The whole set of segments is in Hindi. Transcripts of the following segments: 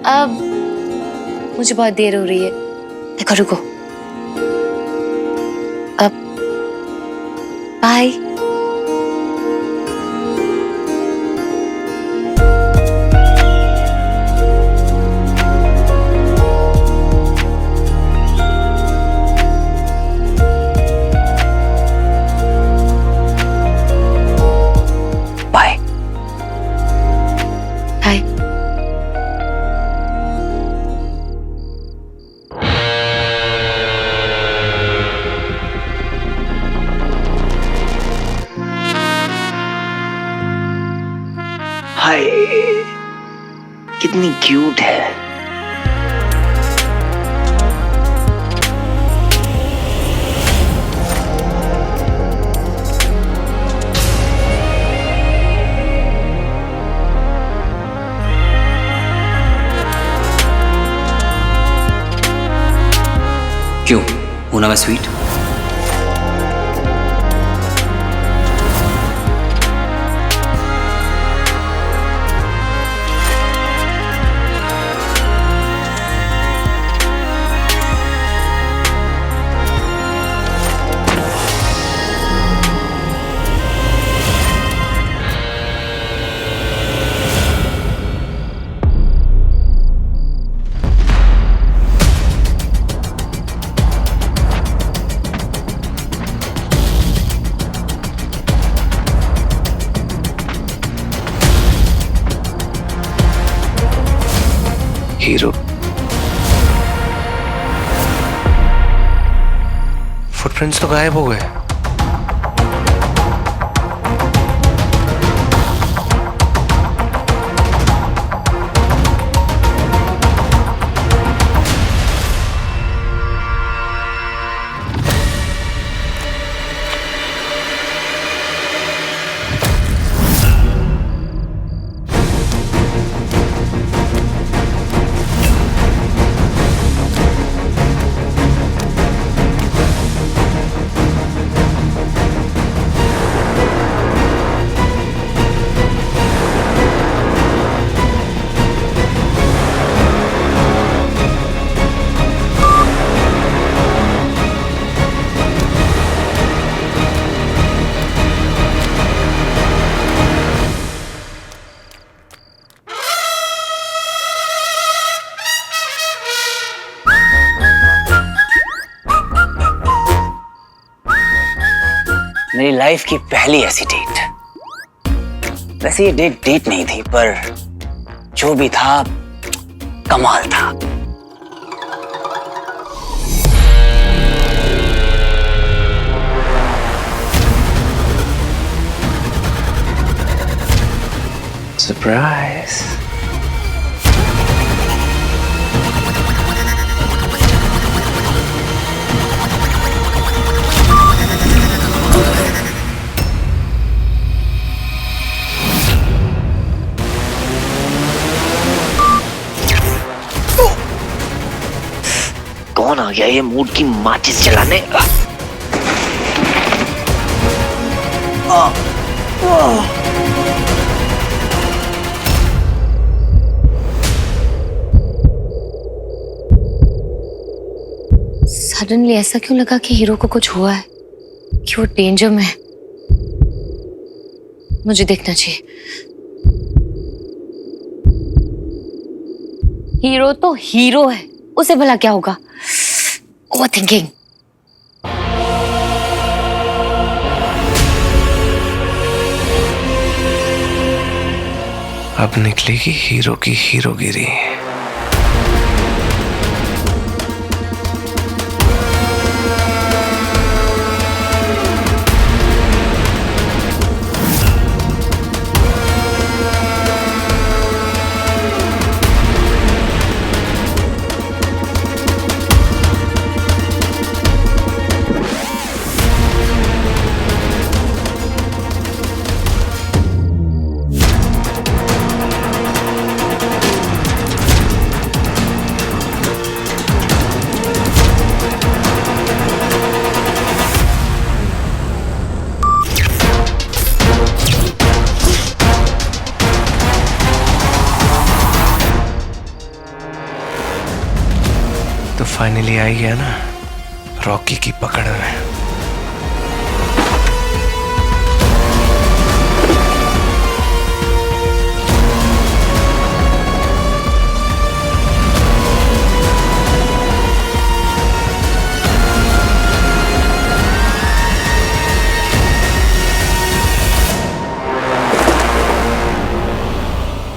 अब मुझे बहुत देर हो रही है, देखो रुको। अब बाय। बाय। बाय। हाय, कितनी क्यूट है। क्यों, हूं ना मैं स्वीट? हीरो फुटप्रिंट्स तो गायब हो गए। मेरी लाइफ की पहली ऐसी डेट। वैसे ये डेट नहीं थी, पर जो भी था कमाल था। सरप्राइज। कौन आ गया ये मूड की माचिस जलाने? सडनली ऐसा क्यों लगा कि हीरो को कुछ हुआ है, कि वो डेंजर में है? मुझे देखना चाहिए। हीरो तो हीरो है, उसे भला क्या होगा? Over thinking. अब निकलेगी हीरो की हीरोगिरी। तो फाइनली आ ही गया ना रॉकी की पकड़ में।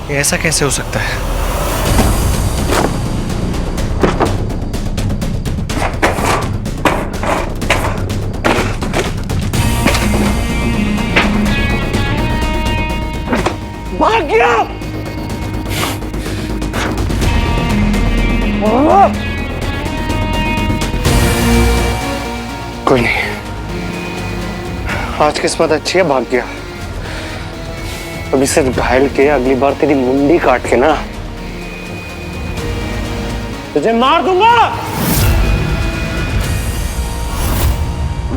ये ऐसा कैसे हो सकता है? भाग गया। कोई नहीं, आज किस्मत अच्छी है, भाग गया। अभी सिर्फ घायल के अगली बार तेरी मुंडी काट के ना तुझे मार दूंगा।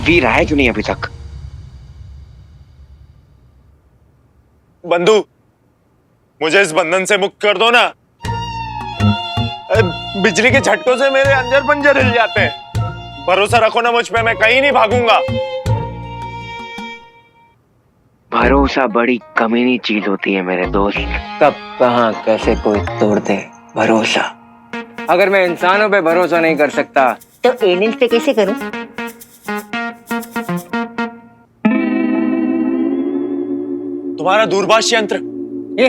वीर आया क्यों नहीं अभी तक? बंधु, मुझे इस बंधन से मुक्त कर दो ना। बिजली के झटकों से मेरे अंजर पंजर हिल जाते हैं। भरोसा रखो ना मुझ पे, मैं कहीं नहीं भागूंगा। भरोसा बड़ी कमीनी चीज होती है मेरे दोस्त। कब कहां कैसे कोई तोड़ दे भरोसा। अगर मैं इंसानों पे भरोसा नहीं कर सकता तो एलियंस पे कैसे करूं? तुम्हारा दूरभाष यंत्र, ये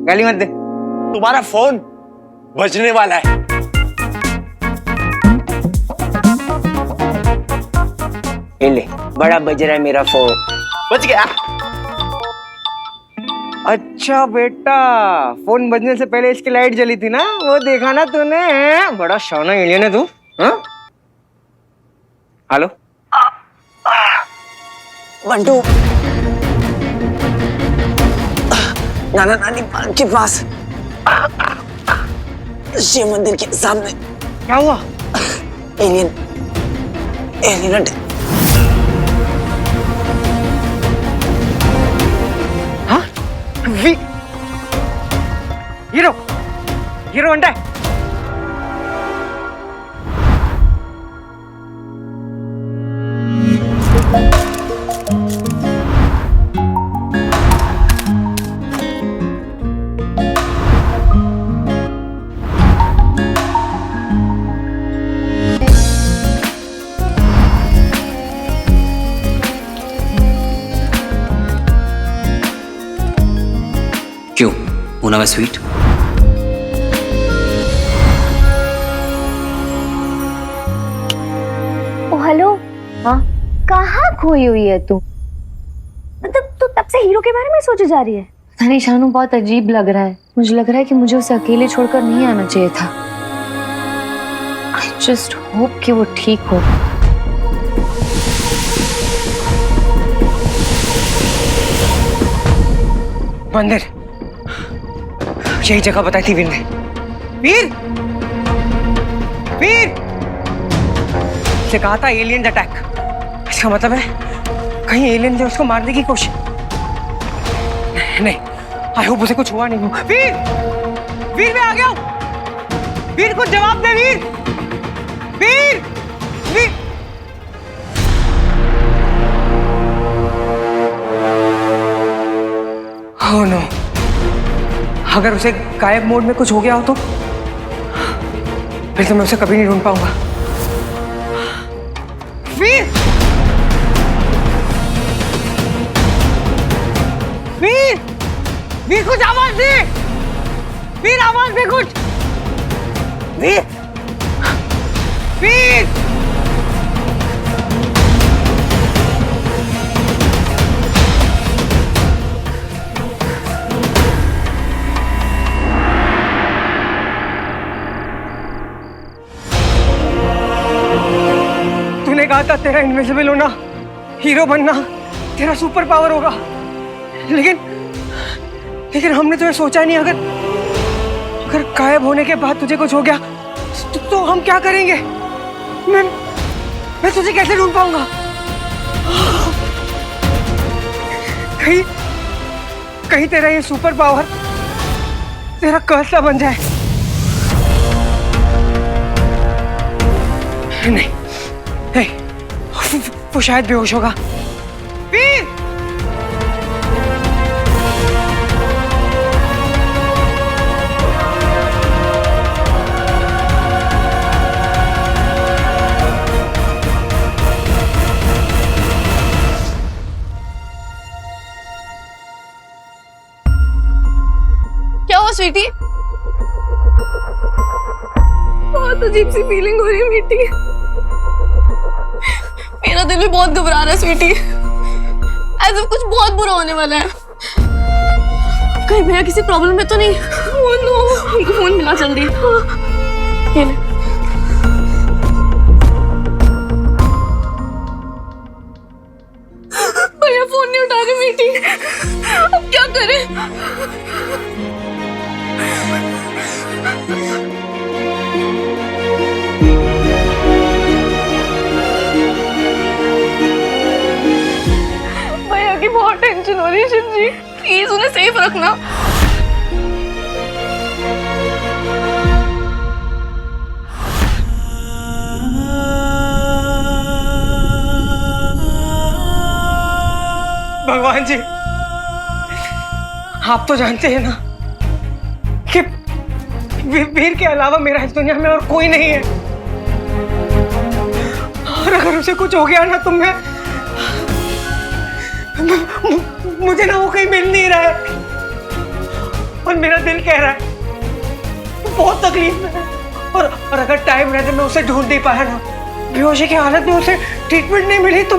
गाली मत दे। तुम्हारा फोन बजने वाला है। ये ले, बड़ा बज रहा है मेरा फोन। बज गया। अच्छा बेटा, फोन बजने से पहले इसकी लाइट जली थी ना, वो देखा ना तूने? बड़ा शौना एलियन है तू। हाँ? हेलो बंटू, नाना नानी के पास शिव मंदिर के सामने। क्या हुआ? एलियन एलियन हीरो हीरो अंडा है। क्यों होना मैं स्वीट? ओ हेलो। हाँ, कहाँ खोई हुई है तू? मतलब तू तब से हीरो के बारे में सोचे जा रही है? पता नहीं शानू, बहुत अजीब लग रहा है। मुझे लग रहा है कि मुझे उसे अकेले छोड़कर नहीं आना चाहिए था। आई जस्ट होप कि वो ठीक हो। मंदिर, यही जगह बताई थी वीर ने। वीर वीर से कहा था एलियन अटैक। इसका मतलब है कहीं एलियन ने उसको मारने की कोशिश। नहीं, आई होप उसे कुछ हुआ नहीं हो। वीर वीर, मैं आ गया हूं। वीर कुछ जवाब दे। वीर वीर वीर। ओह नो, अगर उसे गायब मोड में कुछ हो गया हो तो फिर तो मैं उसे कभी नहीं ढूंढ पाऊंगा। वीर वीर वीर, कुछ आवाज दे। वीर आवाज दे कुछ। वीर वीर। तूने कहा था तेरा इनविजिबल होना, हीरो बनना तेरा सुपर पावर होगा, लेकिन हमने तो ये सोचा ही नहीं। अगर गायब होने के बाद तुझे कुछ हो गया तो हम क्या करेंगे? मैं तुझे कैसे ढूंढ पाऊंगा? कहीं तेरा ये सुपर पावर तेरा कर्स ना बन जाए। नहीं नहीं, वो शायद बेहोश होगा। वीर! क्या हुआ स्वीटी? बहुत अजीब सी फीलिंग हो रही है मीठी। मेरा दिल भी बहुत घबरा रहा है स्वीटी, ऐसा कुछ बहुत बुरा होने वाला है। कहीं भैया किसी प्रॉब्लम में तो नहीं? ओह नो, हमको फोन मिला जल्दी। ये ले। भैया फोन नहीं उठा रहे मीठी, अब क्या करें? भैया की बहुत टेंशन हो रही है शिव जी, प्लीज उन्हें सेफ रखना। भगवान जी, आप तो जानते हैं ना कि वीर के अलावा मेरा इस दुनिया में और कोई नहीं है, और अगर उसे कुछ हो गया ना तो मुझे ना वो कहीं मिल नहीं रहा है, और मेरा दिल कह रहा है बहुत तकलीफ में है, और अगर टाइम रहते मैं उसे ढूंढ नहीं पाया ना, बेहोशी की हालत में उसे ट्रीटमेंट नहीं मिली तो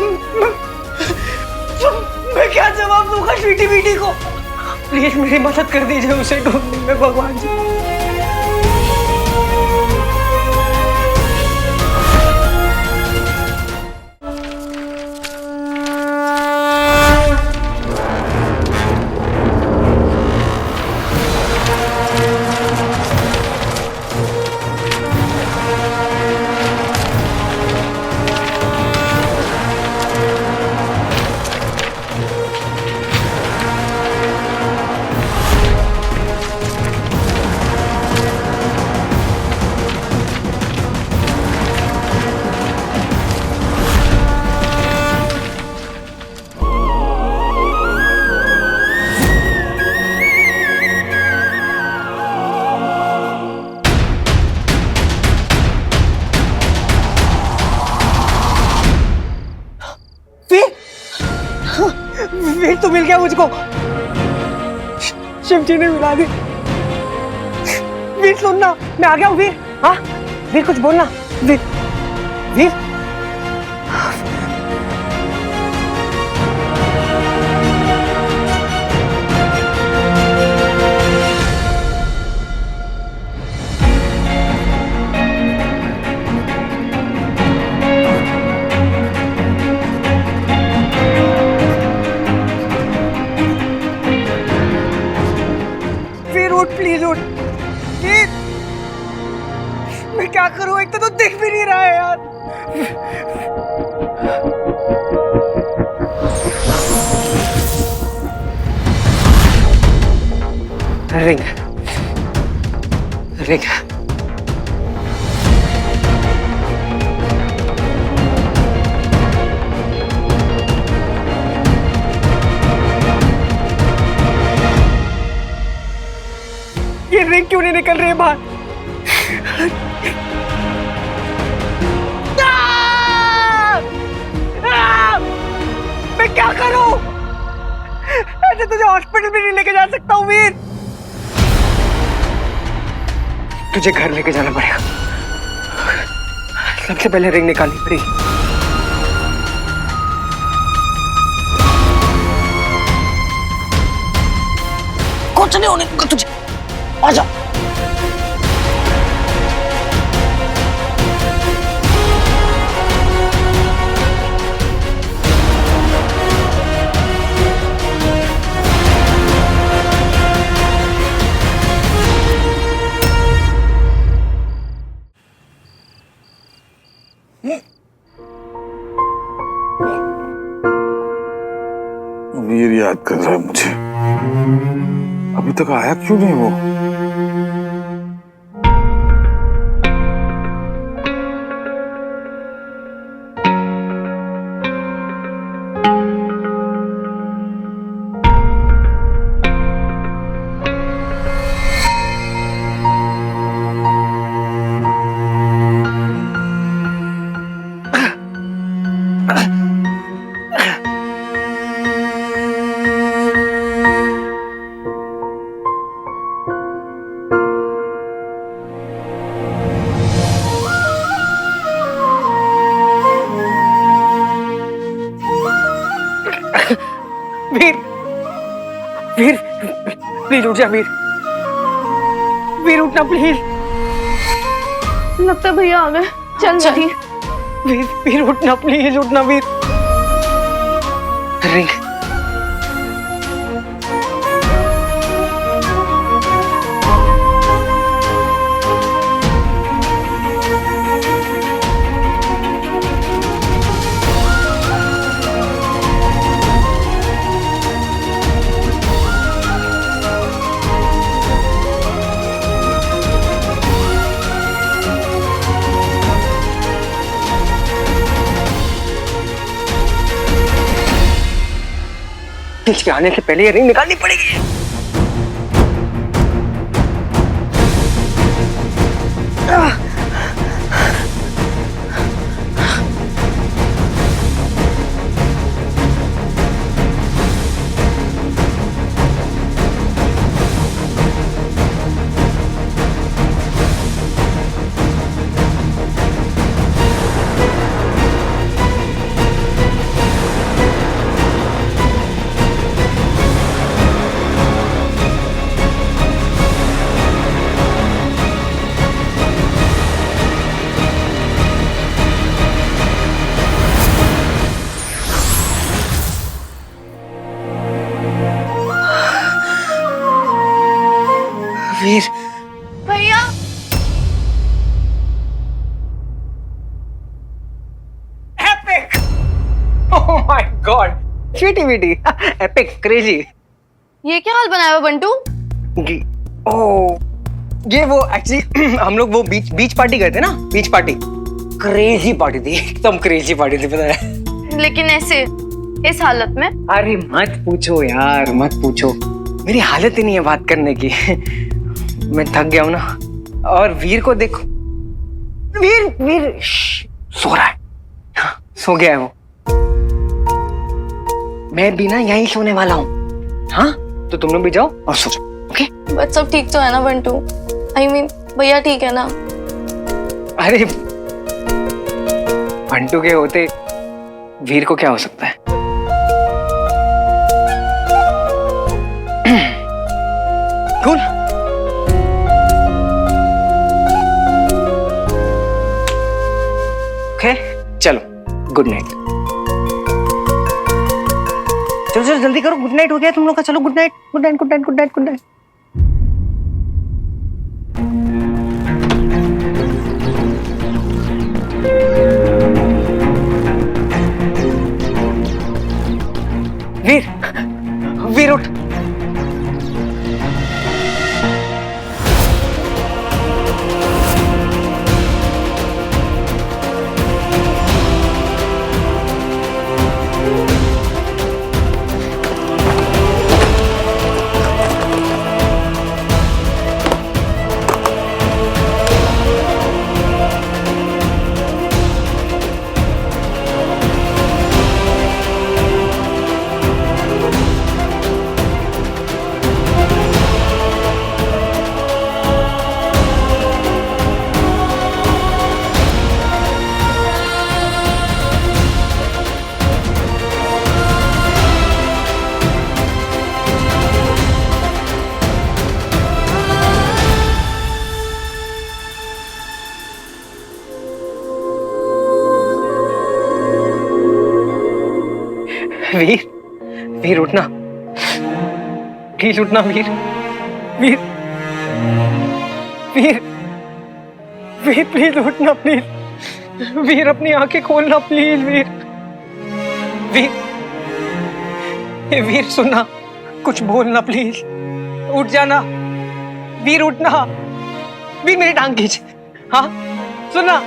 मैं क्या जवाब दूंगा स्वीटी बीटी को? प्लीज मेरी मदद कर दीजिए उसे ढूंढने में भगवान जी। वीर तो मिल गया मुझको, शिव जी ने मिला दी। वीर सुनना, मैं आ गया हूँ वीर। हाँ वीर कुछ बोलना। वीर वीर प्लीज उठ। मैं क्या करूं, एक तो दिख भी नहीं रहा है यार। रिंग रिंग ये रिंग क्यों नहीं निकल रही है बाहर? मैं क्या करूं? ऐसे तुझे हॉस्पिटल भी नहीं लेके जा सकता हूं वीर। तुझे घर लेके जाना पड़ेगा, सबसे पहले रिंग निकालनी पड़ेगी। कुछ नहीं होने दूंगा तुझे, आजा। वीर याद कर रहा है मुझे, अभी तक आया क्यों नहीं वो? प्लीज उठ जा वीर, वीर उठना प्लीज। लगता है भैया आ गए, चल जल्दी। वीर वीर उठना प्लीज, उठना वीर। रिंग खींच के आने से पहले ये रिंग निकालनी पड़ेगी। वीर भैया एपिक, ओह माय गॉड, चीटी वीटी, एपिक, क्रेजी। ये क्या हाल बनाया हुआ बंटू? ओह ये वो एक्चुअली हम लोग वो बीच पार्टी गए थे ना, बीच पार्टी, क्रेजी पार्टी थी, एकदम क्रेजी पार्टी थी, पता है। लेकिन ऐसे इस हालत में? अरे मत पूछो यार, मत पूछो, मेरी हालत ही नहीं है बात करने की। मैं थक गया हूं ना। और वीर को देखो, वीर वीर सो रहा है, हाँ, सो गया है वो। मैं भी ना यहीं सोने वाला हूँ। हाँ तो तुम लोग भी जाओ और सो जाओ, ओके? बट सब ठीक तो है ना बंटू? आई मीन भैया ठीक है ना? अरे बंटू के होते वीर को क्या हो सकता है? कूल। ओके चलो, गुड नाइट। चलो चलो जल्दी करो, गुड नाइट हो गया तुम लोग का। चलो good night, good night, good night, good night, good night. Veer Veer उठ। वीर वीर उठना, प्लीज उठना वीर, वीर वीर वीर प्लीज उठना, प्लीज वीर अपनी आंखें खोलना प्लीज, वीर वीर ए वीर सुनना, कुछ बोलना प्लीज, उठ जाना वीर, उठना वीर, मेरी टांग खींच। हाँ सुनना,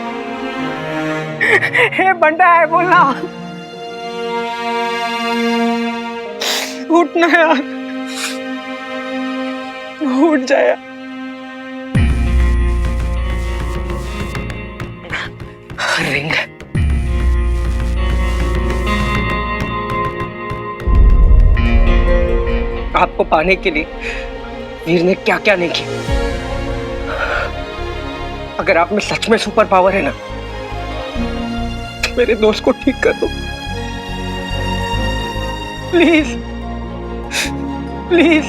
हे बंटा है बोलना, उठना यार, उठ जा यार। रिंग आपको पाने के लिए वीर ने क्या क्या नहीं किया। अगर आप में सच में सुपर पावर है ना, मेरे दोस्त को ठीक कर दो प्लीज, प्लीज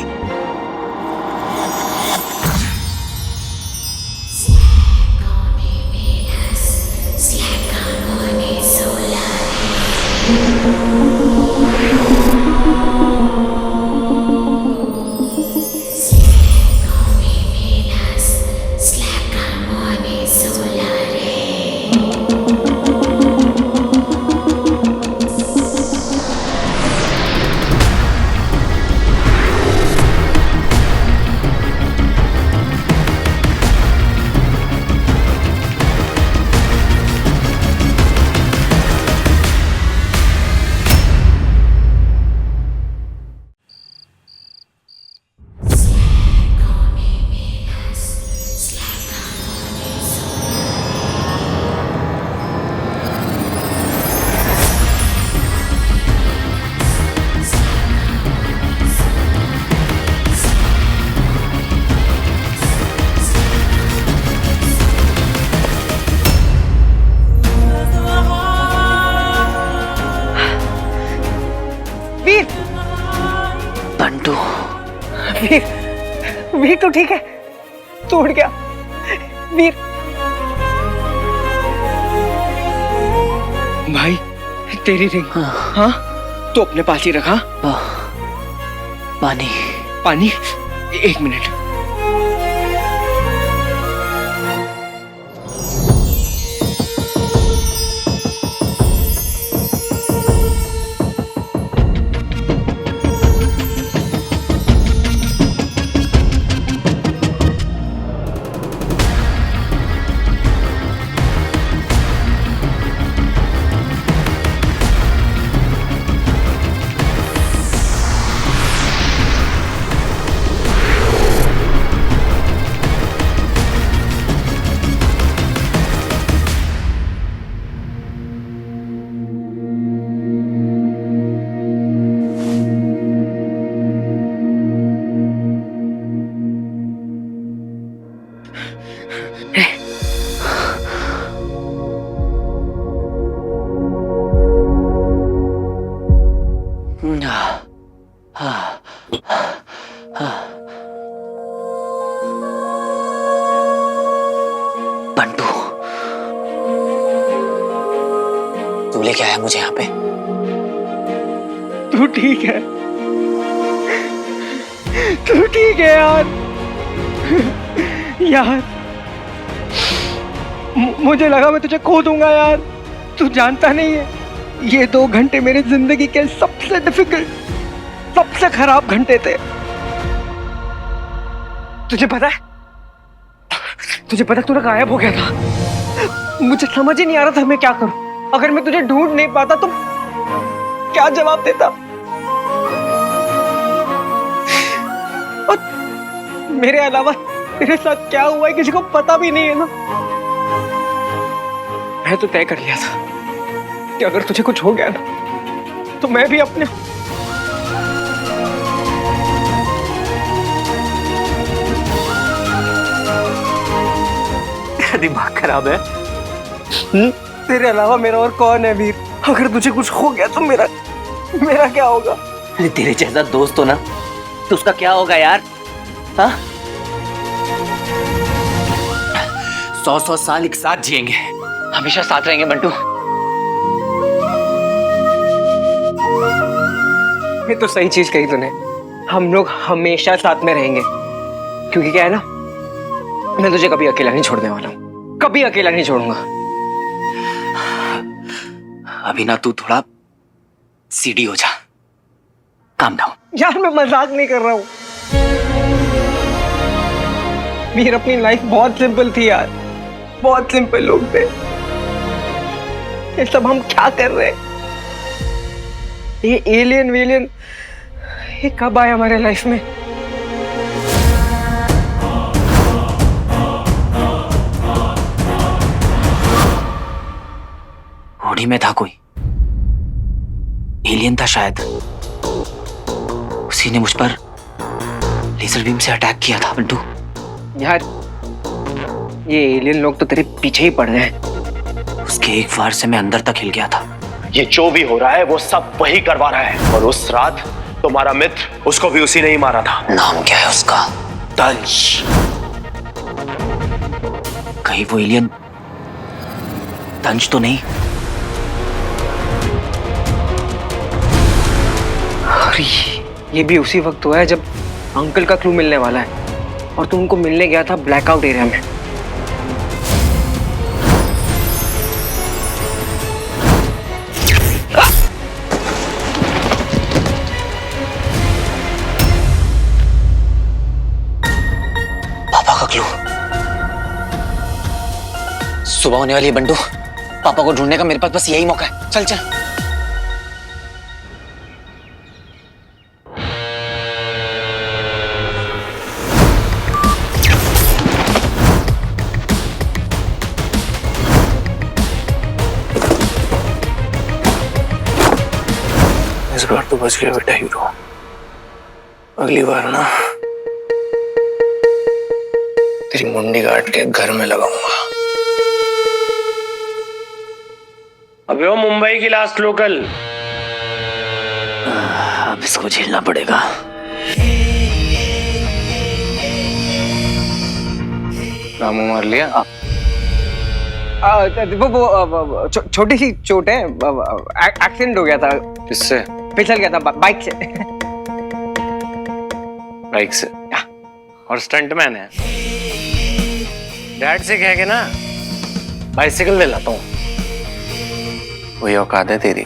वीर तो ठीक है, तू उठ गया। वीर भाई, तेरी रिंग। हाँ, तो अपने पास ही रखा। पानी। पानी, 1 मिनट। बंटू, तू लेके आया मुझे यहाँ पे। तू ठीक है? तू ठीक है यार? यार मुझे लगा मैं तुझे खो दूंगा यार। तू जानता नहीं है, ये 2 घंटे मेरी जिंदगी के सबसे डिफिकल्ट, सबसे खराब घंटे थे। तुझे पता है तू गायब हो गया था। मुझे समझ ही नहीं आ रहा था मैं क्या करूं। अगर मैं तुझे ढूंढ नहीं पाता तो क्या जवाब देता। और मेरे अलावा तेरे साथ क्या हुआ है किसी को पता भी नहीं है ना। मैं तो तय कर लिया था कि अगर तुझे कुछ हो गया ना तो मैं भी अपने दिमाग खराब है। तेरे अलावा मेरा और कौन है वीर? अगर तुझे कुछ हो गया तो मेरा क्या होगा? अरे तेरे जैसा दोस्त हो ना, तो उसका क्या होगा यार? हाँ, 100 साल एक साथ जिएंगे, हमेशा साथ रहेंगे बंटू। ये तो सही चीज कही तूने। हम लोग हमेशा साथ में रहेंगे, क्योंकि क्या है ना, मैं तुझे कभी अकेला नहीं छोड़ने वाला हूँ। कभी अकेला नहीं छोड़ूंगा। अभी ना तू थोड़ा सीडी हो जा, काम डाउन। यार मैं मजाक नहीं कर रहा हूँ। मेरी अपनी लाइफ बहुत सिंपल थी यार, बहुत सिंपल लोग थे। ये सब हम क्या कर रहे हैं? ये एलियन वेलियन ये कब आया हमारे लाइफ में? होड़ी में था कोई एलियन था शायद, उसी ने मुझ पर लेजर बीम से अटैक किया था बंटू। यार ये एलियन लोग तो तेरे पीछे ही पड़ रहे हैं। उसके एक वार से मैं अंदर तक हिल गया था। ये जो भी हो रहा है वो सब वही करवा रहा है। और उस रात तुम्हारा मित्र, उसको भी उसी ने ही मारा था। नाम क्या है उसका? दंश। कहीं वो एलियन दंश तो नहीं? अरे ये भी उसी वक्त हुआ है जब अंकल का क्लू मिलने वाला है, और तू उनको मिलने गया था ब्लैकआउट एरिया में। पापा का क्लू। सुबह होने वाली है बंटू, पापा को ढूंढने का मेरे पास बस यही मौका है। चल चल। इस बार तो बच गया बेटा हीरो। अगली बार ना तेरी मुंडी काट के घर में लगाऊंगा। अबे वो मुंबई की लास्ट लोकल। अब इसको झेलना पड़ेगा। रामू मार लिया? वो छोटी सी चोट है, एक्सीडेंट हो गया था, किससे? फिसल गया था बाइक से। बाइक से? और स्टंटमैन है। डैड से कह के ना बाइसिकल दिलाता हूँ, वही औकात है तेरी।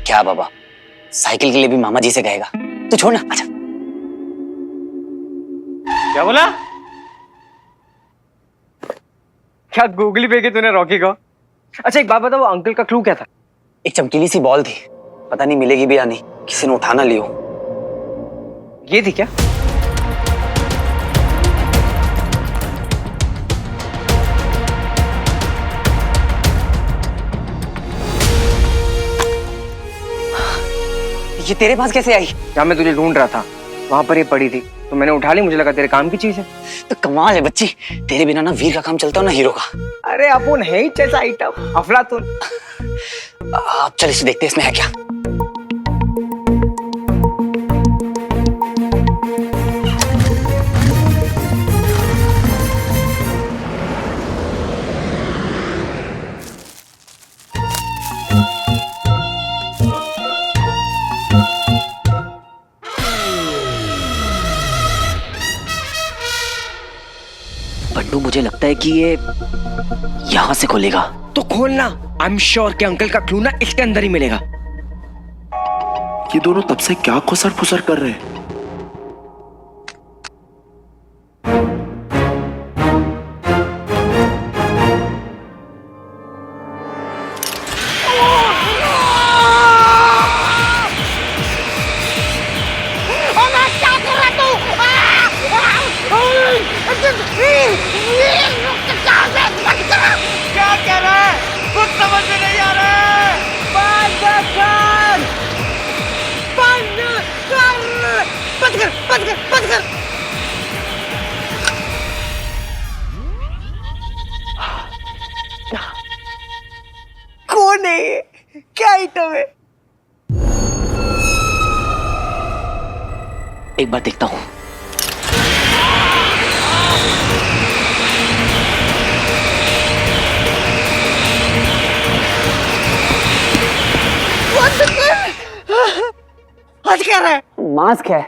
क्या बाबा, साइकिल के लिए भी मामा जी से कहेगा? तो छोड़ ना, आजा। क्या बोला? क्या गूगली पे तूने रॉकी को? अच्छा एक बात बता, वो अंकल का क्लू क्या था? एक चमकीली सी बॉल थी, पता नहीं मिलेगी भी या नहीं, किसी ने उठा ना लियो। ये थी क्या? ये तेरे पास कैसे आई? जहाँ मैं तुझे ढूंढ रहा था वहां पर ये पड़ी थी, तो मैंने उठा ली, मुझे लगा तेरे काम की चीज है। तो कमाल है बच्ची, तेरे बिना ना वीर का काम चलता हो ना हीरो का। अरे अपुन है ही जैसा आइटम, अफलातून। अब चल इसे देखते हैं, इसमें है क्या। बंडू, मुझे लगता है कि ये यहां से खोलेगा। तो खोलना, आई एम श्योर कि अंकल का क्लू ना इसके अंदर ही मिलेगा। ये दोनों तब से क्या खुसर फुसर कर रहे हैं? क्या कह रहा है? कुछ समझ में नहीं आ रहा है। बंद कर। कौन है ये? क्या आइटम है? एक बार देखता हूं। आज क्या रहा है? मास्क है।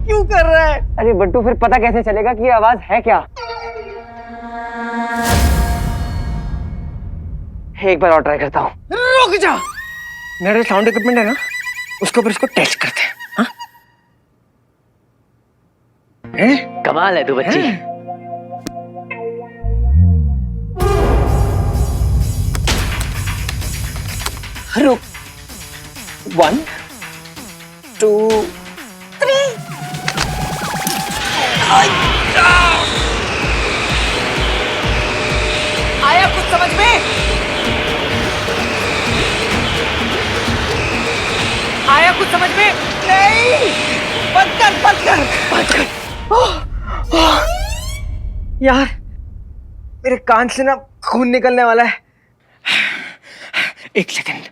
क्यों कर रहा है? अरे बंटू, फिर पता कैसे चलेगा कि ये आवाज है क्या? एक बार और ट्राई करता हूँ। रुक जा, मेरा साउंड इक्विपमेंट है ना, उसके ऊपर इसको टेस्ट करते हैं। हाँ? कमाल है तू बच्ची। रुक, 1 2 3। आया कुछ समझ में? आया कुछ समझ में? नहीं, बंद कर। यार मेरे कान से ना खून निकलने वाला है। एक सेकंड।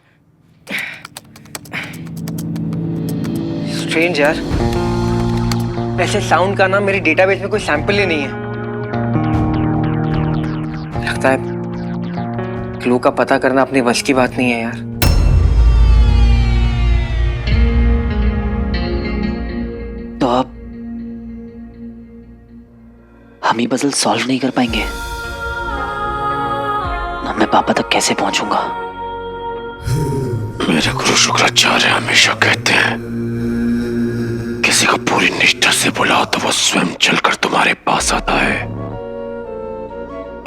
स्ट्रेंज यार, ऐसे साउंड का ना मेरी डेटाबेस में कोई सैंपल ही नहीं है। लगता है क्लू का पता करना अपनी बस की बात नहीं है यार। तो अब हम ये पजल सॉल्व नहीं कर पाएंगे। अब मैं पापा तक कैसे पहुंचूंगा? मेरे गुरु शुक्राचार्य हमेशा कहते हैं, किसी को पूरी निष्ठा से बुलाओ तो वो स्वयं चलकर तुम्हारे पास आता है।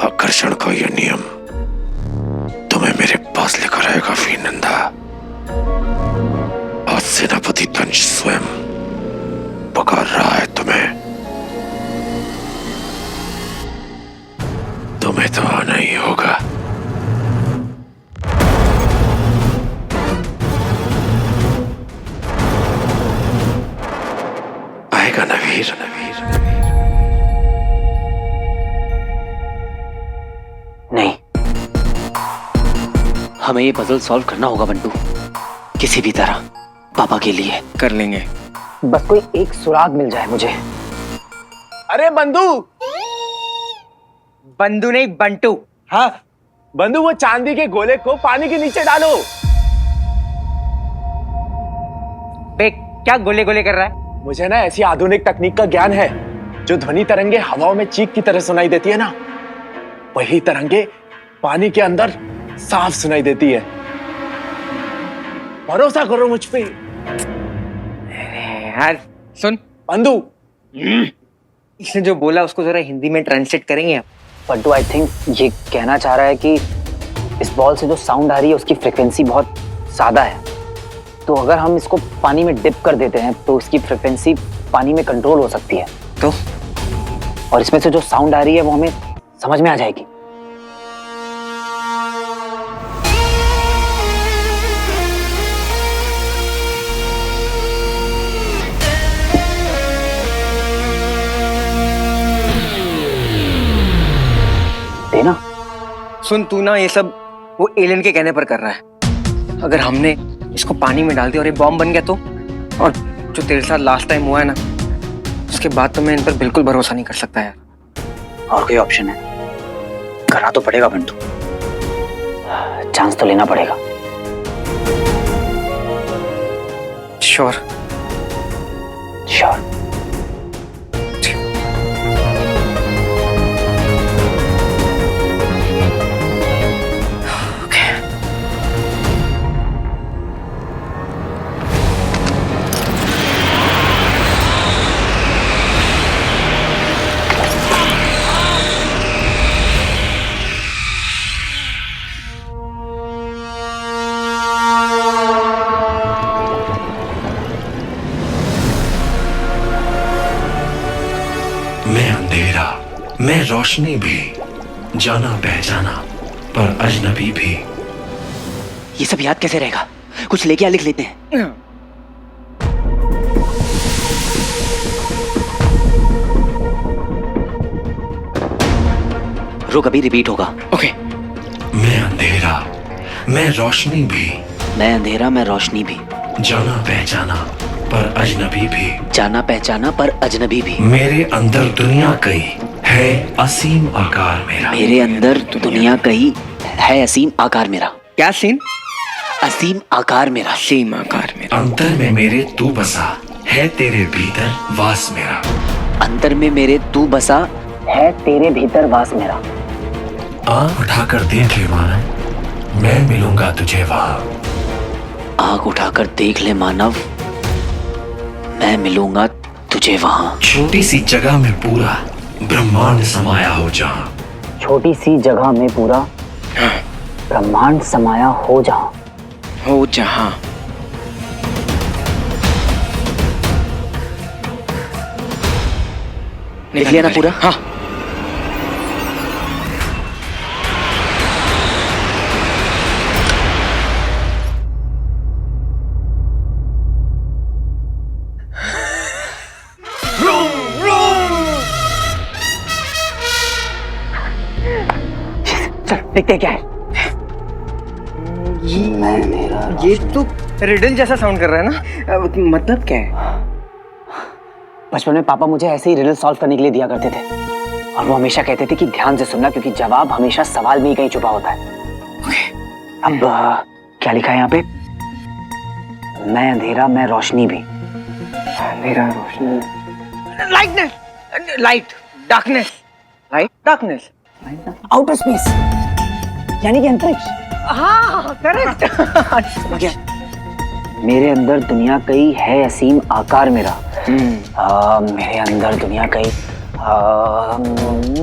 आकर्षण का यह नियम तुम्हें मेरे पास लेकर आएगा वीरनंदा। आज सेनापति दंश स्वयं पुकार रहा है तुम्हें तो आना ही होगा। आएगा ना वीर? नहीं, हमें ये पजल सॉल्व करना होगा बंटू, किसी भी तरह, पापा के लिए। कर लेंगे। बस कोई एक सुराग मिल जाए मुझे। अरे बंधु। बंधु नहीं, बंटू। हाँ बंधु, वो चांदी के गोले को पानी के नीचे डालो। बे, क्या गोले गोले कर रहा है? मुझे ना ऐसी आधुनिक तकनीक का ज्ञान है जो ध्वनि तरंगे हवाओं में चीख की तरह सुनाई देती है ना, वही तरंगे पानी के अंदर साफ सुनाई देती है। भरोसा करो मुझ पे। यार सुन बंधु, इसने जो बोला उसको जरा हिंदी में ट्रांसलेट करेंगे आप? बंटू आई थिंक ये कहना चाह रहा है कि इस बॉल से जो साउंड आ रही है उसकी फ्रिक्वेंसी बहुत सादा है, तो अगर हम इसको पानी में डिप कर देते हैं तो उसकी फ्रिक्वेंसी पानी में कंट्रोल हो सकती है, तो और इसमें से जो साउंड आ रही है वो हमें समझ में आ जाएगी। देना। सुन, तू ना ये सब वो एलियन के कहने पर कर रहा है। अगर हमने इसको पानी में डाल दिया और ये बॉम्ब बन गया तो, और जो तेरे साथ लास्ट टाइम हुआ है ना, उसके बाद तो मैं इन पर बिल्कुल भरोसा नहीं कर सकता यार। और कोई ऑप्शन है? करना तो पड़ेगा बंटू, चांस तो लेना पड़ेगा। Sure sure. मैं अंधेरा, मैं रोशनी भी, जाना पहचाना पर अजनबी भी। ये सब याद कैसे रहेगा? कुछ लेके आ, लिख लेते हैं। रुक, अभी रिपीट होगा। ओके। मैं अंधेरा, मैं रोशनी भी, मैं अंधेरा मैं रोशनी भी, जाना पहचाना पर अजनबी भी, जाना पहचाना पर अजनबी भी। मेरे अंदर दुनिया कई है असीम आकार मेरा। मेरे अंदर दुनिया कहीं है असीम आकार मेरा। क्या सीन? असीम आकार मेरा। असीम आकार मेरा। अंतर में मेरे तू बसा है तेरे भीतर वास मेरा। अंतर में मेरे तू बसा है तेरे भीतर वास मेरा। आँख उठाकर देख ले मानव, मैं मिलूंगा तुझे वहाँ। आँख उठाकर देख ले मानव, मैं मिलूंगा तुझे वहाँ। छोटी सी जगह में पूरा ब्रह्मांड समाया हो जहाँ। छोटी सी जगह में पूरा ब्रह्मांड समाया हो जहाँ। हो जहाँ। लिख लिया ना पूरा? हाँ। चल देखते क्या है। ये तो रिडल जैसा साउंड कर रहा है ना, मतलब क्या है? बचपन में पापा मुझे ऐसे ही रिडल सॉल्व करने के लिए दिया करते थे, और वो हमेशा कहते थे कि ध्यान से सुनना, क्योंकि जवाब हमेशा सवाल में ही कहीं छुपा होता है। अब क्या लिखा है यहाँ पे? मैं अंधेरा मैं रोशनी भी। अंधेरा रोशनी, lightness, light, darkness, light, darkness, outer space यानी कि अंतरिक्ष। हाँ करेक्ट। मेरे अंदर दुनिया कई है असीम आकार मेरा। मेरे अंदर दुनिया कई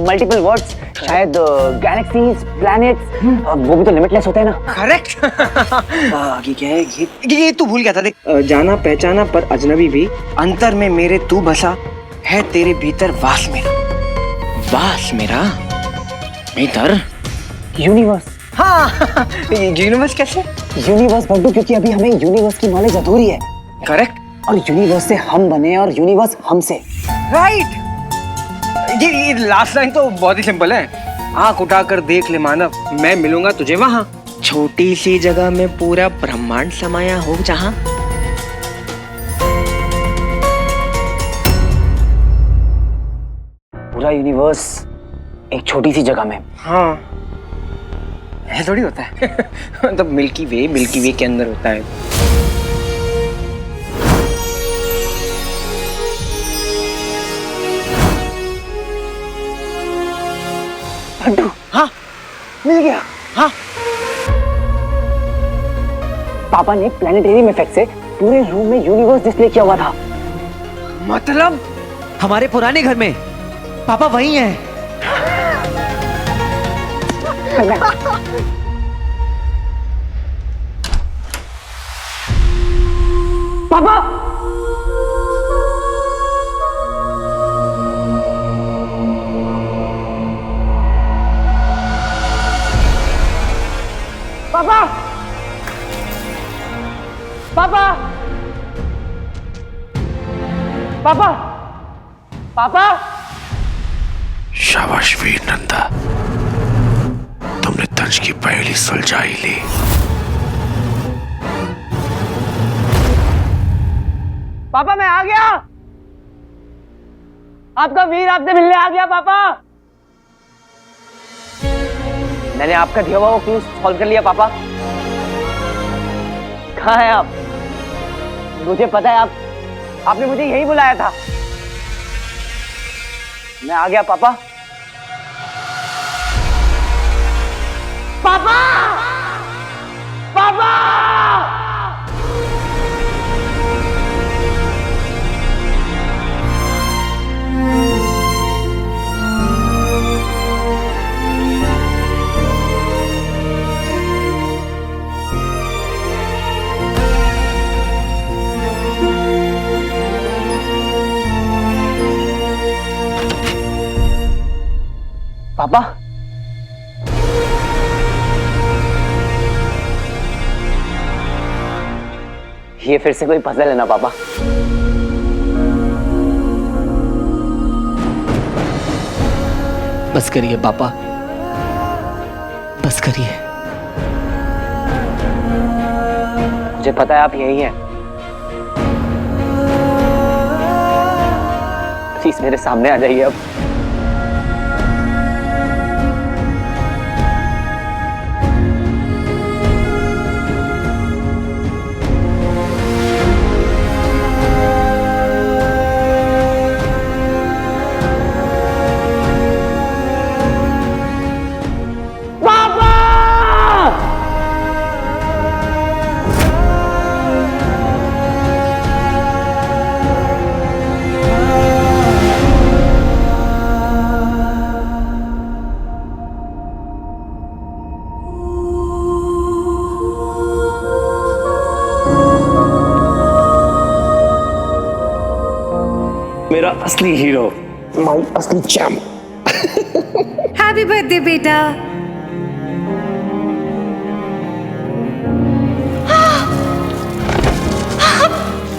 मल्टीपल वर्ड्स, शायद गैलेक्सीज, प्लैनेट्स, वो भी तो लिमिटलेस होते हैं ना। करेक्ट। आगे क्या है? ये तू भूल गया था, देख। जाना पहचाना पर अजनबी भी, अंतर में मेरे तू बसा है तेरे भीतर वास मेरा। वास मेरा भीतर? यूनिवर्स। हाँ। यूनिवर्स कैसे? यूनिवर्स बंटू, क्योंकि अभी हमें यूनिवर्स की नॉलेज अधूरी है। करेक्ट। और यूनिवर्स से हम बने और यूनिवर्स हमसे। राइट। ये लास्ट लाइन तो बहुत ही सिंपल है। आंख उठाकर देख ले मानव, मैं मिलूंगा तुझे वहां। छोटी सी जगह में पूरा ब्रह्मांड समाया हो, जहां पूरा यूनिवर्स एक छोटी सी जगह में। हाँ ऐसा थोड़ी होता है। मतलब मिल्की वे के अंदर होता है। लड्डू, हाँ मिल गया। हाँ पापा ने प्लानिटेरियम इफेक्ट से पूरे रूम में यूनिवर्स डिस्प्ले किया हुआ था। मतलब हमारे पुराने घर में पापा वही हैं। पापा पापा पापा पापा पापा शाबाश वीर नंदा, तुमने तंज की पहली सुलझाई ली। पापा मैं आ गया। आपका वीर आपसे मिलने आ गया। पापा मैंने आपका दिया हुआ वो क्लू सॉल्व कर लिया। पापा कहाँ हैं आप? मुझे पता है आपने मुझे यही बुलाया था। मैं आ गया पापा। पापा पापा पापा ये फिर से कोई पजल है ना पापा? बस करिए पापा, बस करिए। मुझे पता है आप यही हैं। प्लीज मेरे सामने आ जाइए अब। मेरा असली हीरो, माई असली चैम्प। हैप्पी बर्थडे बेटा।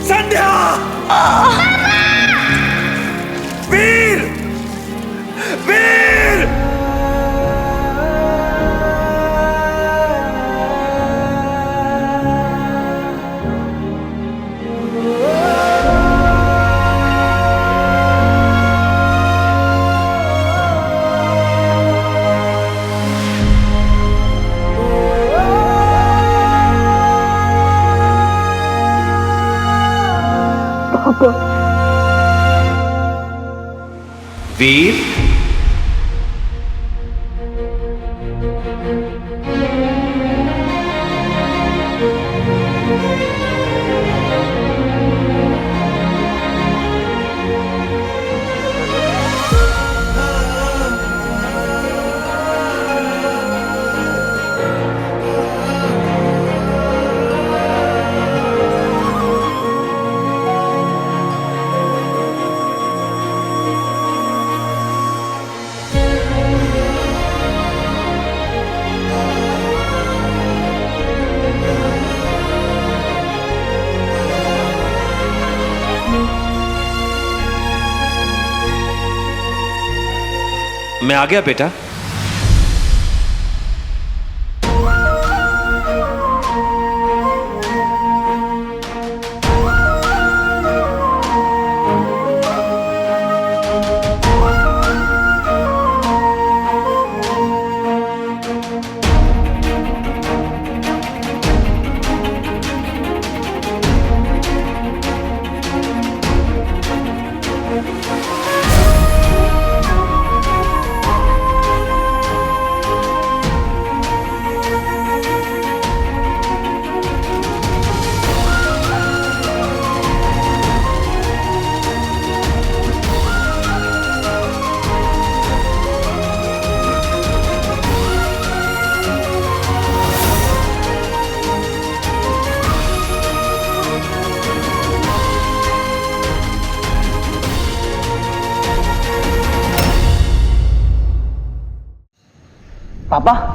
संध्या! वीर! वीर! वीर, मैं आ गया बेटा। पापा।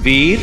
वीर,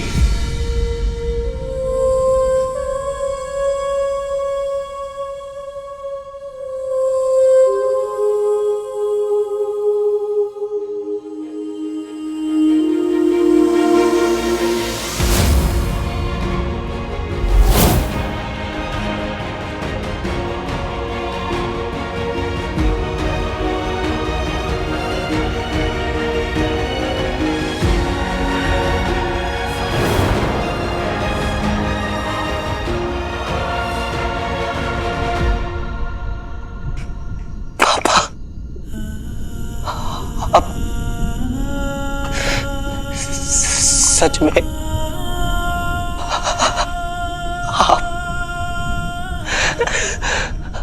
सच में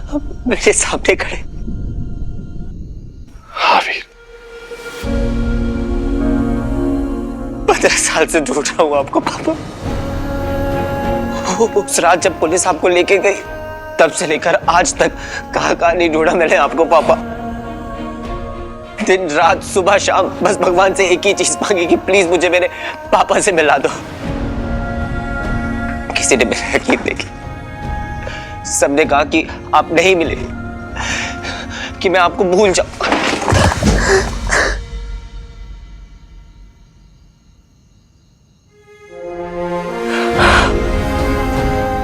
आप मेरे सामने खड़े। हाँ वीर, 15 साल से ढूंढ रहा हूं आपको पापा। उस रात जब पुलिस आपको लेके गई तब से लेकर आज तक कहां नहीं ढूंढा मैंने आपको पापा। दिन रात सुबह शाम बस भगवान से एक ही चीज मांगी कि प्लीज मुझे मेरे पापा से मिला दो। किसी ने मेरा यकीन नहीं किया। सबने कहा कि आप नहीं मिले, कि मैं आपको भूल जाऊं।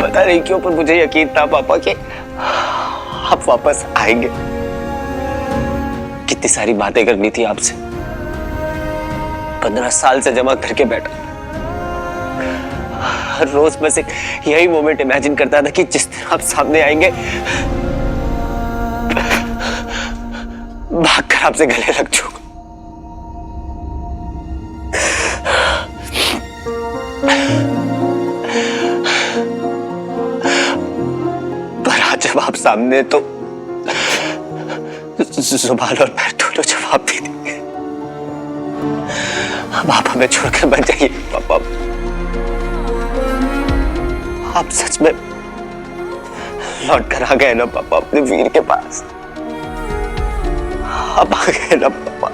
पता नहीं क्यों पर मुझे यकीन था पापा कि आप वापस आएंगे। कितनी सारी बातें करनी थी आपसे, 15 साल से जमा करके बैठा। हर रोज बस एक यही मोमेंट इमेजिन करता था कि जिस दिन आप सामने आएंगे भागकर आपसे गले लग जाऊंगा। पर आज जब आप सामने तो जुबान और पैर दोनों जवाब दे देंगे। अब आप हमें छोड़कर मत जाइए पापा। आप सच में लौट कर आ गए ना पापा अपने वीर के पास। आप आ गए ना पापा।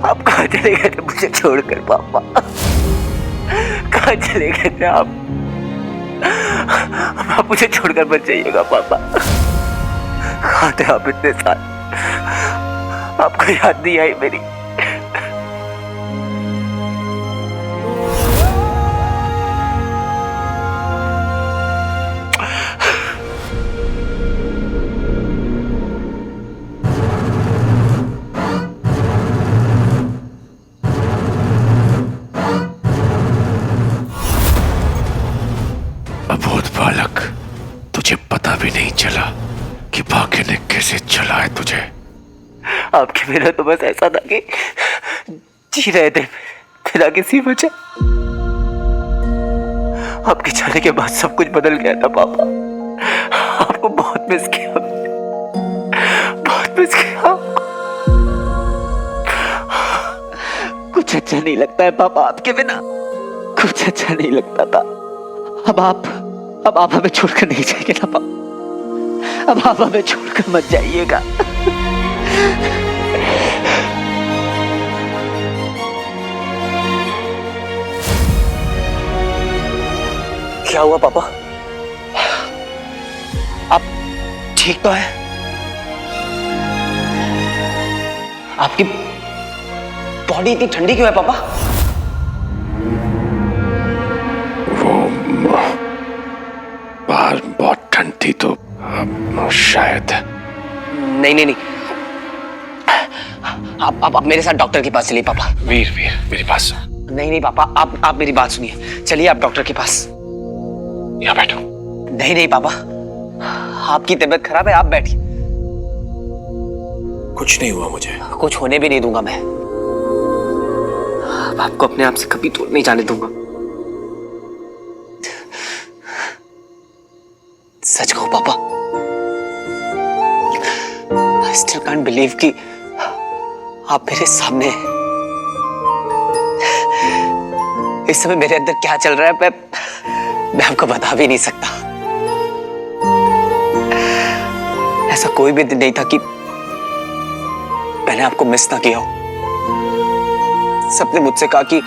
आप कहाँ चले गए थे मुझे छोड़कर पापा? कहाँ चले गए थे आप? मुझे छोड़कर मत जाइएगा पापा। कहाँ थे आप इतने साल? आपको याद नहीं आई मेरी? अबोध बालक, तुझे पता भी नहीं चला कि भाग्य ने कैसे चलाया तुझे। आपके मेरा तो बस ऐसा था कि जी रहे थे बिना किसी वजह। आपके जाने के बाद सब कुछ बदल गया था पापा। आपको बहुत मिस किया, बहुत मिस किया। अच्छा नहीं लगता है पापा, आपके बिना कुछ अच्छा नहीं लगता था। अब आप हमें छोड़कर नहीं जाएंगे ना पापा, अब आप हमें छोड़कर मत जाइएगा। क्या हुआ पापा? आप ठीक तो है? आपकी बॉडी इतनी ठंडी क्यों है पापा? वो बाहर बहुत ठंड थी तो शायद। नहीं। आप मेरे साथ डॉक्टर के पास चलिए पापा। वीर मेरी बात सुन। नहीं पापा, आप मेरी बात सुनिए, चलिए आप डॉक्टर के पास। यहाँ बैठो। नहीं पापा, आपकी तबीयत खराब है, आप बैठिए। कुछ नहीं हुआ मुझे। कुछ होने भी नहीं दूंगा मैं। आपको अपने आप से कभी दूर नहीं जाने दूंगा। सच कहूं पापा, I still can't believe कि आप मेरे सामने हैं। इस समय मेरे अंदर क्या चल रहा है मैं आपको बता भी नहीं सकता। ऐसा कोई भी दिन नहीं था कि मैंने आपको मिस ना किया हो। सबने मुझसे कहा कि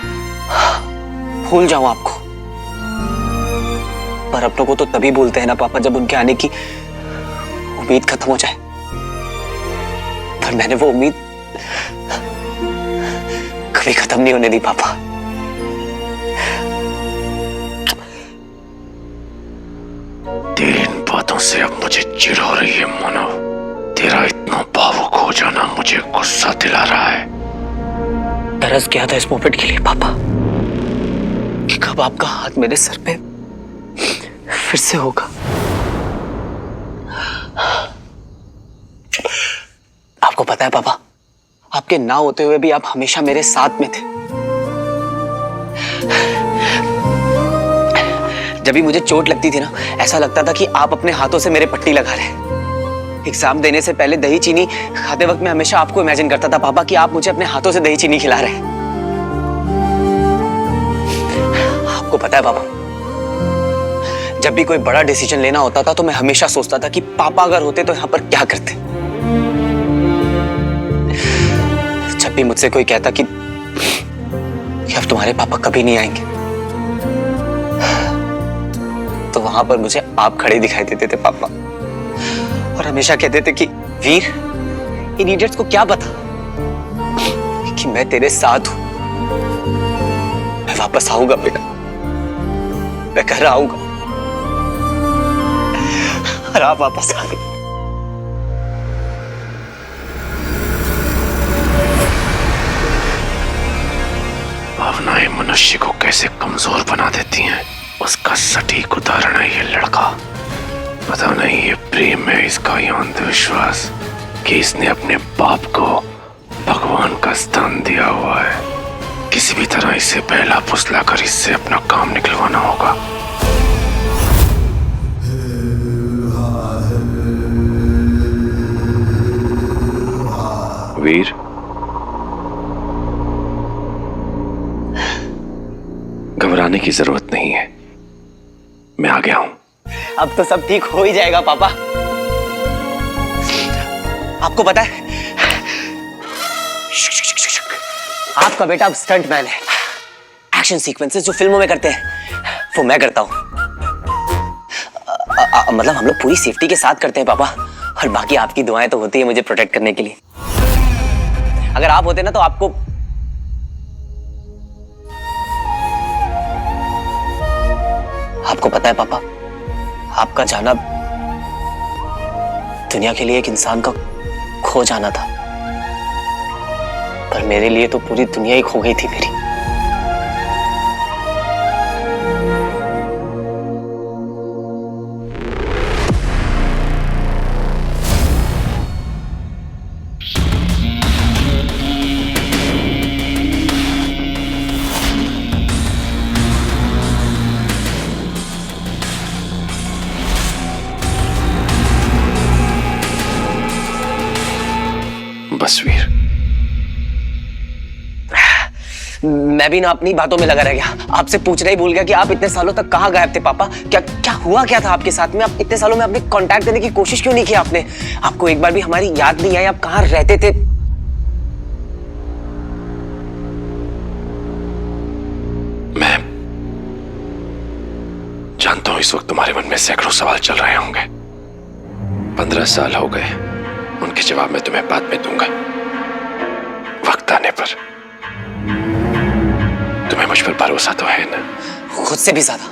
भूल जाऊं आपको, पर अपनों को तो तभी भूलते हैं ना पापा जब उनके आने की उम्मीद खत्म हो जाए। पर मैंने वो उम्मीद कभी खत्म नहीं होने दी पापा। तेरी इन बातों से अब मुझे चिढ़ हो रही है मानो। तेरा इतना भावुक हो जाना मुझे गुस्सा दिला रहा है। तरस गया था इस मोमेंट के लिए पापा कि कब आपका हाथ मेरे सर पे फिर से होगा। आपको पता है पापा, आपके ना होते हुए भी आप हमेशा मेरे साथ में थे। जब भी मुझे चोट लगती थी ना, ऐसा लगता था कि आप अपने हाथों से मेरे पट्टी लगा रहे हैं। एग्जाम देने से पहले दही चीनी खाते वक्त मैं हमेशा आपको इमेजिन करता था पापा कि आप मुझे अपने हाथों से दही चीनी खिला रहे हैं। आपको पता है पापा, जब भी कोई बड़ा डिसीजन लेना होता था तो मैं हमेशा सोचता था कि पापा अगर होते तो यहां पर क्या करते। जब भी मुझसे कोई कहता कि अब तुम्हारे पापा कभी नहीं आएंगे, तो वहां पर मुझे आप खड़े दिखाई देते थे पापा, और हमेशा कहते थे कि वीर, इन इडियट्स को क्या पता कि मैं तेरे साथ हूं। मैं वापस आऊंगा बेटा, मैं घर आऊंगा, और आप वापस आ गए। भावनाएं मनुष्य को कैसे कमजोर बना देती हैं, उसका सटीक उदाहरण है ये लड़का। पता नहीं ये प्रेम है इसका या अंधविश्वास कि इसने अपने बाप को भगवान का स्थान दिया हुआ है। किसी भी तरह इसे पहला फुसला कर इससे अपना काम निकलवाना होगा। वीर, घबराने की जरूरत नहीं है, मैं आ गया हूं। अब तो सब ठीक हो ही जाएगा पापा। आपको पता है, आपका बेटा अब स्टंट मैन है। एक्शन सीक्वेंसेस जो फिल्मों में करते हैं वो मैं करता हूं। मतलब हम लोग पूरी सेफ्टी के साथ करते हैं पापा, और बाकी आपकी दुआएं तो होती है मुझे प्रोटेक्ट करने के लिए। अगर आप होते ना तो आपको पता है पापा, आपका जाना दुनिया के लिए एक इंसान का खो जाना था, पर मेरे लिए तो पूरी दुनिया ही खो गई थी मेरी। बस वीर, मैं भी ना अपनी बातों में लगा रह गया, आपसे पूछना ही भूल गया कि आप इतने सालों तक कहाँ गायब थे पापा। क्या क्या हुआ क्या था आपके साथ में? आप इतने सालों में आपने कांटेक्ट करने की कोशिश क्यों नहीं की आपने? आपको एक बार भी हमारी याद नहीं आई, आप कहाँ रहते थे? मैं जानता हूं इस वक्त तुम्हारे मन में सैकड़ों सवाल चल रहे होंगे। 15 साल हो गए, उनके जवाब मैं तुम्हें बाद में दूंगा, वक्त आने पर। तुम्हें मुझ पर भरोसा तो है ना? खुद से भी ज्यादा।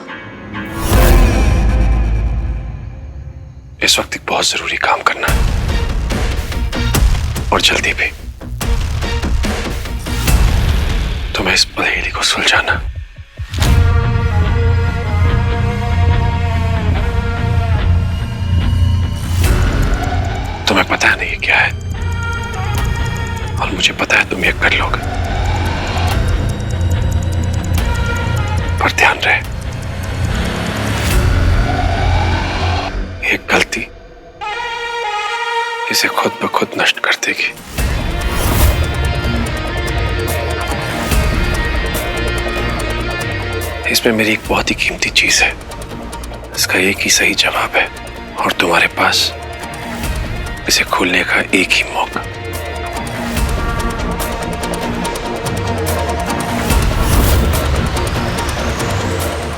इस वक्त एक बहुत जरूरी काम करना है, और जल्दी भी। तुम्हें इस पहेली को सुलझाना। तुम्हें पता नहीं क्या है, और मुझे पता है तुम ये कर लोगे। पर ध्यान रहे, एक गलती इसे खुद ब खुद नष्ट कर देगी। इसमें मेरी एक बहुत ही कीमती चीज है, इसका एक ही सही जवाब है, और तुम्हारे पास इसे खोलने का एक ही मौका।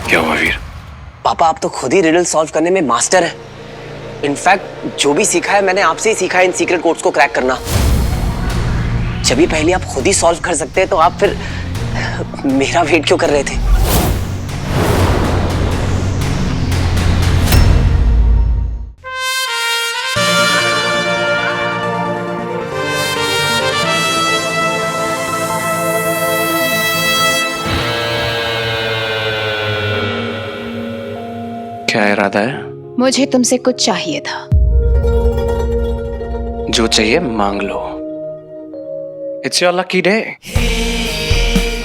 क्या हुआ वीर? पापा आप तो खुद ही रिडल सॉल्व करने में मास्टर हैं। इनफैक्ट जो भी सीखा है मैंने आपसे ही सीखा है इन सीक्रेट कोड्स को क्रैक करना। जब भी पहले आप खुद ही सॉल्व कर सकते हैं तो आप फिर मेरा वेट क्यों कर रहे थे? क्या इरादा है? मुझे तुमसे कुछ चाहिए था। जो चाहिए मांग लो। It's your lucky day.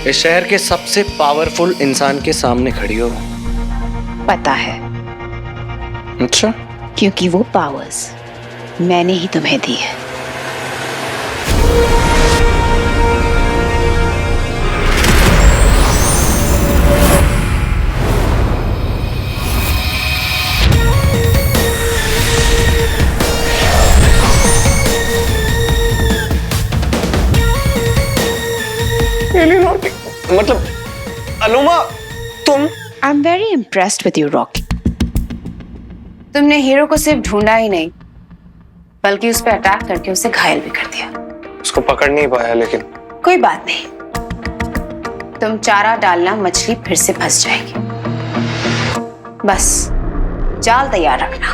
इस शहर के सबसे पावरफुल इंसान के सामने खड़ी हो। पता है, अच्छा? क्योंकि वो पावर्स मैंने ही तुम्हें दी है। मतलब अनुमा तुम? I am very impressed with you Rocky. तुमने हीरो को सिर्फ ढूंढा ही नहीं, बल्कि उस पर अटैक करके उसे घायल भी कर दिया। उसको पकड़ नहीं पाया, लेकिन कोई बात नहीं, तुम चारा डालना, मछली फिर से फंस जाएगी। बस जाल तैयार रखना।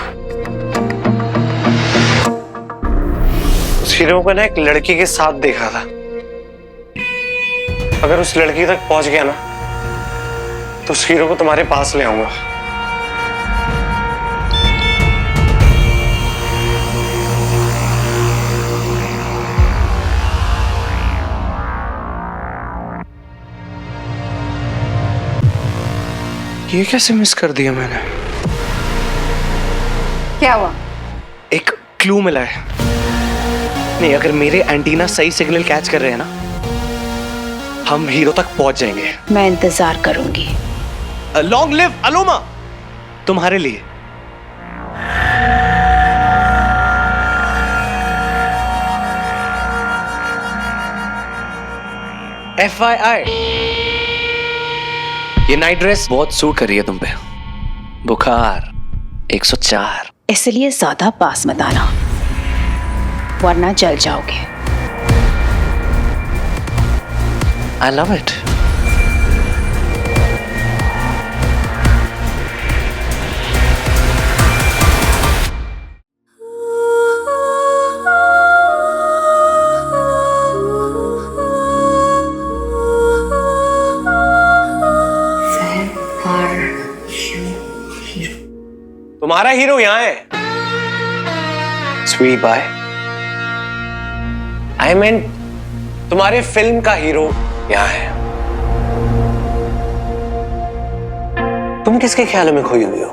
उस हीरो को ना एक लड़की के साथ देखा था। अगर उस लड़की तक पहुंच गया ना, तो उस हीरो को तुम्हारे पास ले आऊंगा। ये कैसे मिस कर दिया मैंने? क्या हुआ? एक क्लू मिला है। नहीं, अगर मेरे एंटीना सही सिग्नल कैच कर रहे हैं ना, हम हीरो तक पहुंच जाएंगे। मैं इंतजार करूंगी। लॉन्ग लिव अलोमा, तुम्हारे लिए। FYI, ये नाइट ड्रेस बहुत सूट कर रही है तुम पे। बुखार 104। इसलिए ज्यादा पास मत आना, वरना जल जाओगे। I love it. तुम्हारा हीरो यहाँ है। Sweet bye. आई मीन तुम्हारे फिल्म का हीरो यहाँ है। तुम किसके ख्यालों में खोई हुई हो?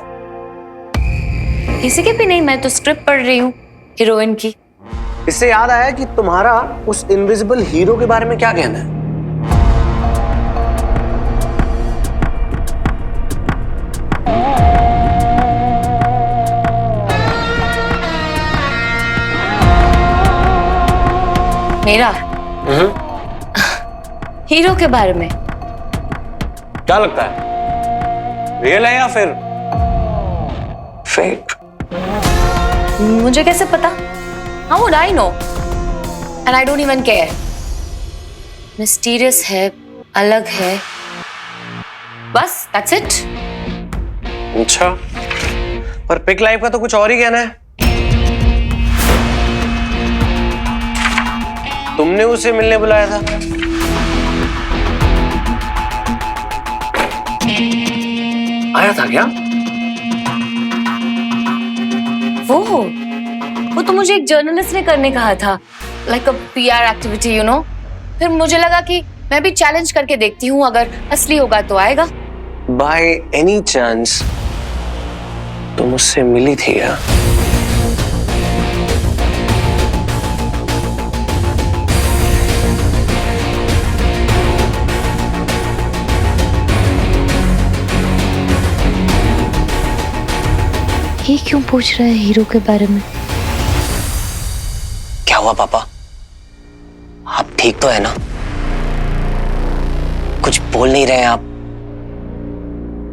किसी के भी नहीं, मैं तो स्क्रिप्ट पढ़ रही हूँ हीरोइन की। इससे याद आया कि तुम्हारा उस इनविजिबल हीरो के बारे में क्या कहना है? मेरा हीरो के बारे में। क्या लगता है, रियल है या फिर फेक? मुझे कैसे पता? How would I know? And I don't even care. Mysterious है, अलग है, बस that's it. अच्छा, पर पिक लाइफ का तो कुछ और ही कहना है। तुमने उसे मिलने बुलाया था। आया था क्या? वो तो मुझे एक जर्नलिस्ट ने करने कहा था, like a PR activity, you know. फिर मुझे लगा कि मैं भी चैलेंज करके देखती हूँ, अगर असली होगा तो आएगा। बाय एनी चांस तुम उससे मिली थी क्या? ये क्यों पूछ रहा है हीरो के बारे में? क्या हुआ पापा, आप ठीक तो है ना? कुछ बोल नहीं रहे हैं आप।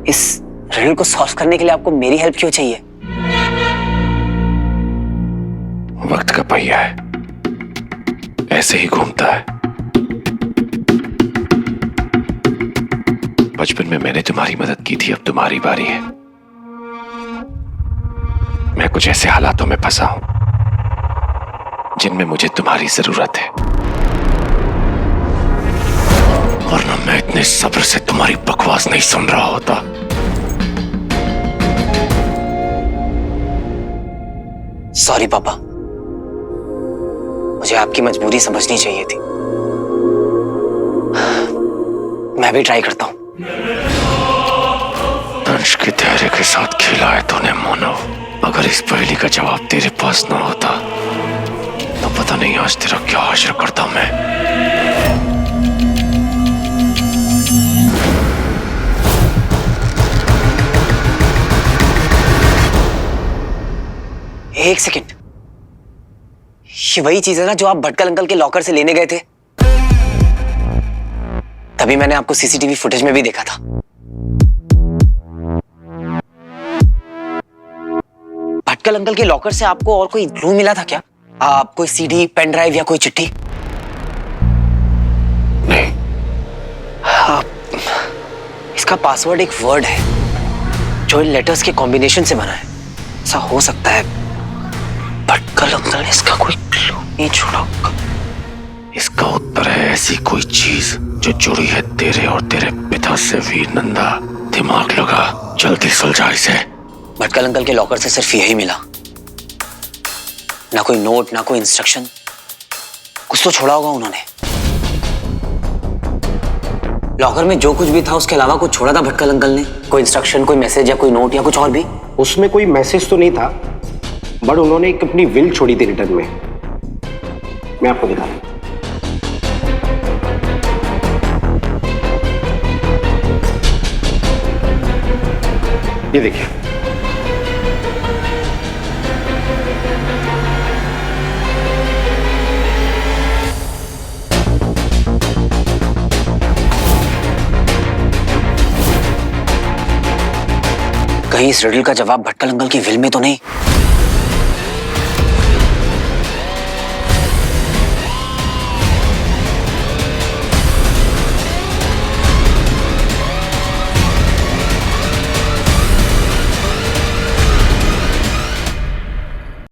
इस रिडल को सॉल्व करने के लिए आपको मेरी हेल्प क्यों चाहिए? वक्त का पहिया है, ऐसे ही घूमता है। बचपन में मैंने तुम्हारी मदद की थी, अब तुम्हारी बारी है। मैं कुछ ऐसे हालातों में फंसा हूं जिनमें मुझे तुम्हारी जरूरत है, वरना मैं इतने सब्र से तुम्हारी बकवास नहीं सुन रहा होता। सॉरी पापा, मुझे आपकी मजबूरी समझनी चाहिए थी। मैं भी ट्राई करता हूं। दंश के धैर्य के साथ खेला है तूने मोनो। अगर इस पहेली का जवाब तेरे पास ना होता तो पता नहीं आज तेरा क्या हाशर करता मैं। एक सेकंड, ये वही चीज है ना जो आप भटकल अंकल के लॉकर से लेने गए थे? तभी मैंने आपको CCTV फुटेज में भी देखा था। भटकल अंकल के लॉकर से आपको और कोई क्लू मिला था क्या? आप कोई CD, पेन ड्राइव या कोई चिट्ठी? नहीं। इसका पासवर्ड एक वर्ड है जो इन लेटर्स के कॉम्बिनेशन से बना है। ऐसा हो सकता है भटकल अंकल ने इसका कोई क्लू नहीं छोड़ा होगा। इसका उत्तर है ऐसी कोई चीज जो जुड़ी है तेरे और तेरे पिता से। वीर नंदा, दिमाग लगा, जल्दी सुलझा इसे। भटकल अंकल के लॉकर से सिर्फ यही मिला, ना कोई नोट, ना कोई इंस्ट्रक्शन। कुछ तो छोड़ा होगा उन्होंने। लॉकर में जो कुछ भी था उसके अलावा कुछ छोड़ा था भटकल अंकल ने? कोई इंस्ट्रक्शन, कोई मैसेज या कोई नोट या कुछ और भी? उसमें कोई मैसेज तो नहीं था, बट उन्होंने एक अपनी विल छोड़ी थी रिटर्न में। मैं आपको दिखा रहा हूं। ये देखिए, कहीं इस रिडल का जवाब भटकल अंकल की विल में तो नहीं?